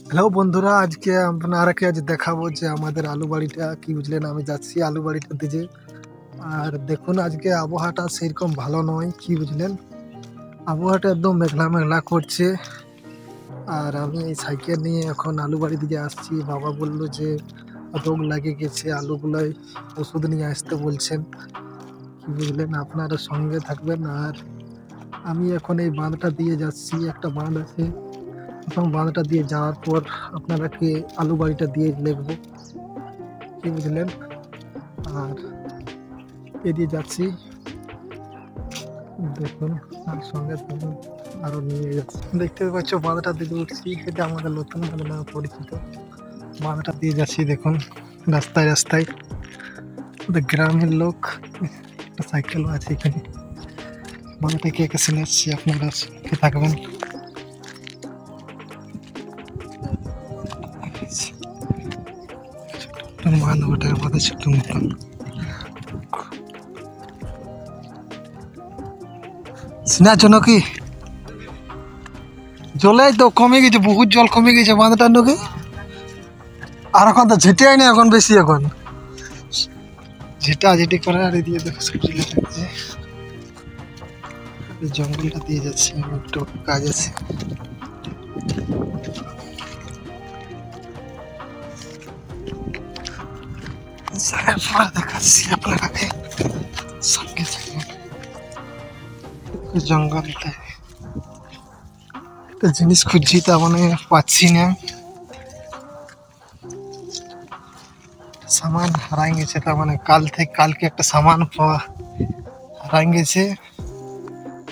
Hello বন্ধুরা, আজকে আপনারাকে আজ দেখাবো যে আমাদের আলু বাড়িটা কি বুঝলেন। আমি যাচ্ছি আলু বাড়িটা দিকে। আর দেখুন আজকে আবহাওয়াটা সেরকম ভালো নয়, কি বুঝলেন। আবহাওয়াটা একদম মেঘলা মেঘলা করছে। আর আমি এই সাইকেল নিয়ে এখন আলু বাড়ি দিকে আসছি। বাবা বললো যে রোগ লাগে গেছে, আলুগুলোয় ওষুধ নিয়ে আসতে বলছেন, কি বুঝলেন। আপনারা সঙ্গে থাকবেন। আর আমি এখন এই বাঁধটা দিয়ে যাচ্ছি, একটা বাঁধ আছে, প্রথম বাঁধটা দিয়ে যাওয়ার পর আপনারাকে আলু বাড়িটা দিয়ে দেখবো, কি বুঝলেন। আর এদিকে যাচ্ছি, দেখুন আর সঙ্গে থাকুন, আরো নিয়ে যাচ্ছি। দেখতে পাচ্ছ বাঁধটা দিয়ে উঠছি, এটা আমাদের নতুন বাঁধ নামে পরিচিত। বাঁধটা দিয়ে যাচ্ছি, দেখুন রাস্তায় রাস্তায় আমাদের গ্রামের লোক। একটা সাইকেলও আছে এখানে। বাঁধটা কে কে শুনেছি, আপনারা সঙ্গে থাকবেন। বাঁধ ওটা আমাদের ছোট মতন। শোনার জন্য কি জলে তো কমে গেছে, বহুত জল কমে গেছে বাঁধটার নাকি। আর এখন তো ঝেটে আয় না, এখন বেশি এখন ঝেটা ঝেটি করে। আর এদিকে দেখো সবজি লাগছে, জঙ্গলটা দিয়ে যাচ্ছে, একটু কাজ আছে। দেখাচ্ছি আপনারাকে, সঙ্গে জঙ্গলটা একটা জিনিস খুঁজছি, তা মানে পাচ্ছি না। সামান হারাই গেছে, তার মানে কালকে একটা সামান হারাই গেছে,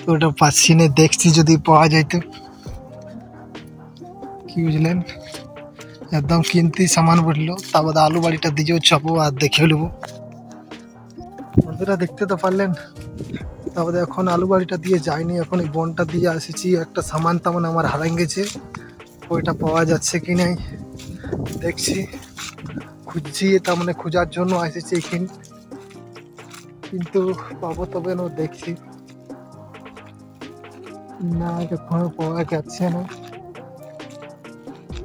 তো ওটা পাচ্ছি না। দেখছি যদি পাওয়া যাইতো, কি বুঝলেন। একদম কিনতি সামান বললো, তারপর আলু বাড়িটা দিয়েও চাপো আর দেখে নেবো। বন্ধুরা দেখতে তো পারলেন, তারপরে এখন আলু বাড়িটা দিয়ে যাইনি, এখন এই বনটা দিয়ে এসেছি। একটা সামান তামান আমার হারাই গেছে, ওইটা পাওয়া যাচ্ছে কি নাই দেখছি, খুঁজছি। তার মানে খোঁজার জন্য এসেছি এখানে, কিন্তু পাবো তবে না, দেখছি না, এখনো পাওয়া যাচ্ছে না,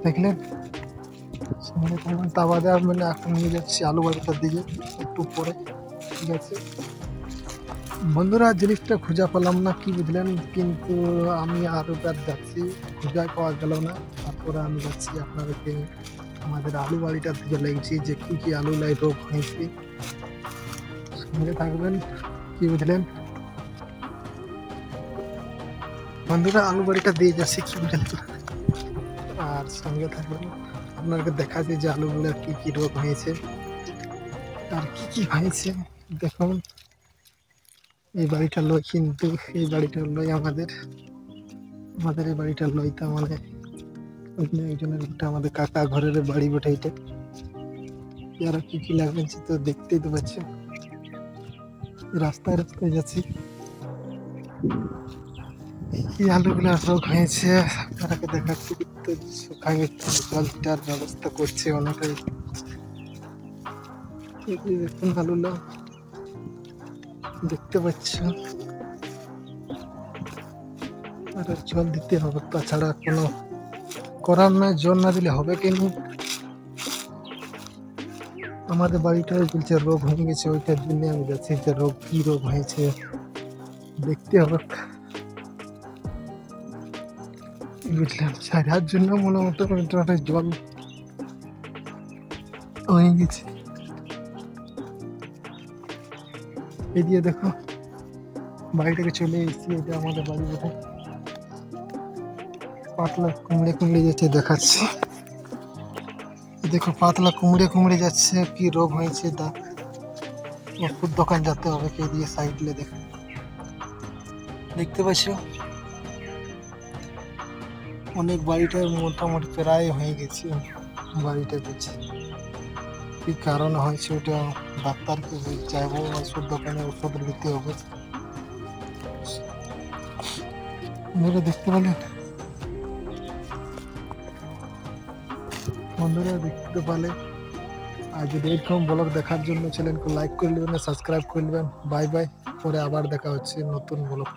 দেখলেন। তা বাদে মানে এখন নিয়ে যাচ্ছি আলু বাড়িটার দিকে একটু পরে, ঠিক আছে। বন্ধুরা জিনিসটা খুঁজে পেলাম না, কি বুঝলেন, কিন্তু আমি আরো যাচ্ছি, খুঁজায় পাওয়া গেল না। তারপরে আমি যাচ্ছি আপনাদেরকে আমাদের আলু বাড়িটার দিকে লেগেছি, যে কি কি আলু লাই রোগ হয়েছে, সঙ্গে থাকবেন, কি বুঝলেন। বন্ধুরা আলু বাড়িটা দিয়ে যাচ্ছি, কি বুঝলেন, আর সঙ্গে থাকবেন। আপনাকে দেখাচ্ছি যে আলুগুলোর কি কি রোগ হয়েছে আর কি কি হয়েছে, দেখুন। এই বাড়িটা লয়, কিন্তু এই বাড়িটা লয় আমাদের এই বাড়িটা লয়, তা মানে একজনের একটা আমাদের কাকা ঘরের বাড়ি বটে এটা। আর কি কি লাগবে তো দেখতেই তো পাচ্ছেন, রাস্তায় রাস্তায় যাচ্ছি। এই আলুগুলো রোগ হয়েছে আপনাকে দেখাচ্ছি, তো শুকায় জলটার ব্যবস্থা করছে অনেকটাই। দেখুন আলুগুলো দেখতে পাচ্ছ, আর জল দিতে হবে, তাছাড়া কোনো করার নয়। জল না দিলে হবে কেন। আমাদের বাড়িটাই বলছে রোগ হয়ে গেছে, ওইটার জন্য আমি যাচ্ছি, যে রোগ কি রোগ হয়েছে দেখতে হবে, বুঝলাম। সারার জন্য মনে মতো জল হয়ে গেছে। এই দিয়ে দেখো বাড়িটাকে চলে এসেছি, এটা আমাদের বাড়ি বোধহয়। পাতলা কুমড়ে কুমড়ে যাচ্ছে, দেখাচ্ছি দেখো, পাতলা কুমড়ে কুমড়ে যাচ্ছে, কি রোগ হয়েছে তা ওষুধ দোকান যেতে হবে। কে দিয়ে সাইডলে দেখতে পাচ্ছ, অনেক বাড়িটা মোটামুটি প্রায় হয়ে গেছে। বাড়িটা দিচ্ছে কি কারণ হয়েছে, ওটা ডাক্তারকে যাবো, ওষুধ দোকানে ওষুধ দিতে হবে। দেখতে পেলেন বন্ধুরা, দেখতে পেলে। আর যদি এরকম ব্লগ দেখার জন্য চ্যানেলকে লাইক করে নেবেন, সাবস্ক্রাইব করে নেবেন। বাই বাই, পরে আবার দেখা হচ্ছে নতুন ব্লগ।